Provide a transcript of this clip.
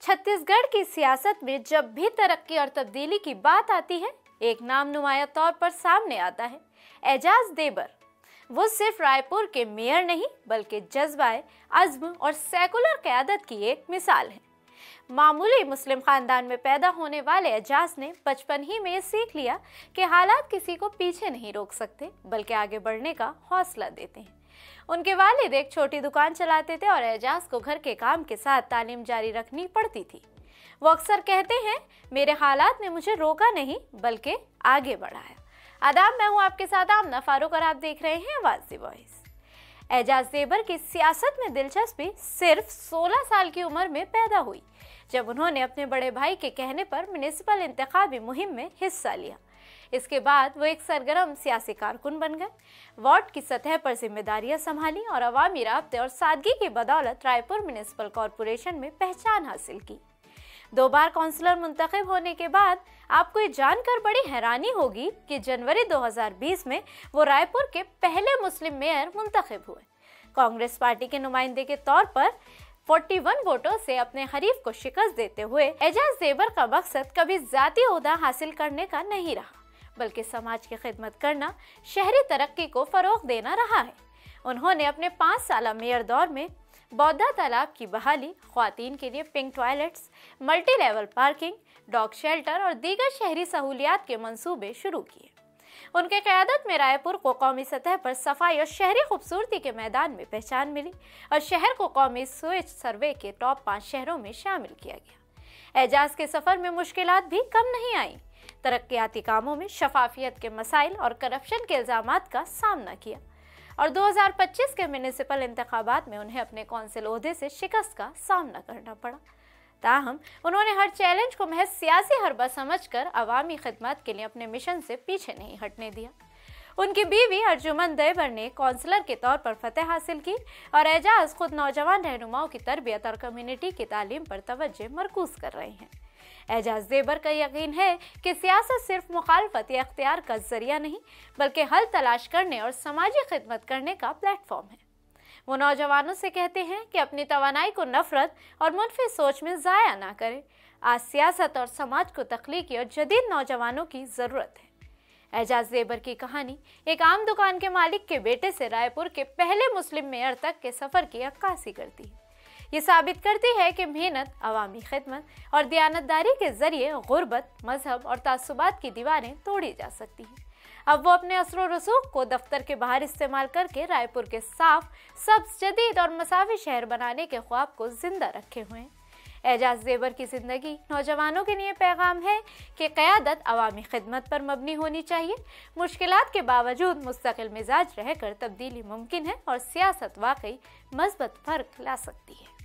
छत्तीसगढ़ की सियासत में जब भी तरक्की और तब्दीली की बात आती है, एक नाम नुमाया तौर पर सामने आता है, एजाज देबर। वो सिर्फ रायपुर के मेयर नहीं बल्कि जज्बाए अज़्म और सेकुलर क़यादत की एक मिसाल है। मामूली मुस्लिम खानदान में पैदा होने वाले एजाज ने बचपन ही में सीख लिया कि हालात किसी को पीछे नहीं रोक सकते बल्कि आगे बढ़ने का हौसला देते हैं। उनके वालिद एक छोटी दुकान चलाते थे और एजाज को घर के काम के साथ तालीम जारी रखनी पड़ती थी। वो अक्सर कहते हैं, मेरे हालात ने मुझे रोका नहीं बल्कि आगे बढ़ाया। आदाब, मैं हूँ आपके साथ आमना फारूक और आप देख रहे हैं आवाज़ दी वॉइस। एजाज देबर की सियासत में दिलचस्पी सिर्फ 16 साल की उम्र में पैदा हुई, जब उन्होंने अपने बड़े भाई के कहने पर म्युनिसिपल इंतखाबी मुहिम में हिस्सा लिया। इसके बाद वो एक सरगर्म सियासी कारकुन बन गए, वार्ड की सतह पर जिम्मेदारियां संभाली और अवामी राब्ते और सादगी की बदौलत रायपुर म्युनिसिपल कॉरपोरेशन में पहचान हासिल की। 2 बार काउंसलर मुंतखब होने के बाद आपको ये जानकर बड़ी हैरानी होगी कि जनवरी 2020 में वो रायपुर के पहले मुस्लिम मेयर मुंतखब हुए। कांग्रेस पार्टी के नुमाइंदे के तौर पर 41 वोटों से अपने हरीफ को शिकस्त देते हुए एजाज देबर का मकसद कभी जाती ओहदा हासिल करने का नहीं रहा बल्कि समाज की खिदमत करना, शहरी तरक्की को फरोग देना रहा है। उन्होंने अपने 5 साल मेयर दौर में बौद्धा तालाब की बहाली, ख्वातीन के लिए pink toilets, multi level parking, dog shelter और दीगर शहरी सहूलियात के मंसूबे शुरू किए। उनके क़यादत में रायपुर को कौमी सतह पर सफाई और शहरी खूबसूरती के मैदान में पहचान मिली और शहर को कौमी स्विच सर्वे के टॉप 5 शहरों में शामिल किया गया। एजाज के सफ़र में मुश्किलात भी कम नहीं आई। तरक्याती कामों में शफाफियत के मसाइल और करप्शन के इल्ज़ामात का सामना किया और 2025 के म्युनिसिपल इंतखाबात में उन्हें अपने कौंसिल ओहदे से शिकस्त का सामना करना पड़ा। ताहम उन्होंने हर चैलेंज को महज सियासी हरबा समझकर अवामी खिदमत के लिए अपने मिशन से पीछे नहीं हटने दिया। उनकी बीवी अर्जुमन देबर ने काउंसलर के तौर पर फतेह हासिल की और एजाज खुद नौजवान रहनुमाओं की तरबियत और कम्युनिटी की तालीम पर तवज्जो मरकूज कर रहे हैं। एजाज देबर का यकीन है कि सियासत सिर्फ मुखालफत या इख्तियार का जरिया नहीं बल्कि हल तलाश करने और समाजी खिदमत करने का प्लेटफॉर्म है। वो नौजवानों से कहते हैं कि अपनी तवानाई को नफरत और मुनफी सोच में ज़ाया ना करें। आज सियासत और समाज को तख्लीकी और जदीद नौजवानों की ज़रूरत है। एजाज देबर की कहानी एक आम दुकान के मालिक के बेटे से रायपुर के पहले मुस्लिम मेयर तक के सफ़र की अक्कासी करती है। ये साबित करती है कि मेहनत, अवामी खिदमत और दियानतदारी के जरिए गुर्बत, मजहब और तासुबात की दीवारें तोड़ी जा सकती हैं। अब वो अपने असर और रसूख को दफ्तर के बाहर इस्तेमाल करके रायपुर के साफ, सब्ज, जदीद और मसावी शहर बनाने के ख्वाब को जिंदा रखे हुए हैं। एजाज देबर की जिंदगी नौजवानों के लिए पैगाम है कि क़यादत अवामी खिदमत पर मबनी होनी चाहिए। मुश्किलात के बावजूद मुस्तकिल मिजाज रहकर तब्दीली मुमकिन है और सियासत वाकई मज़बूत फ़र्क ला सकती है।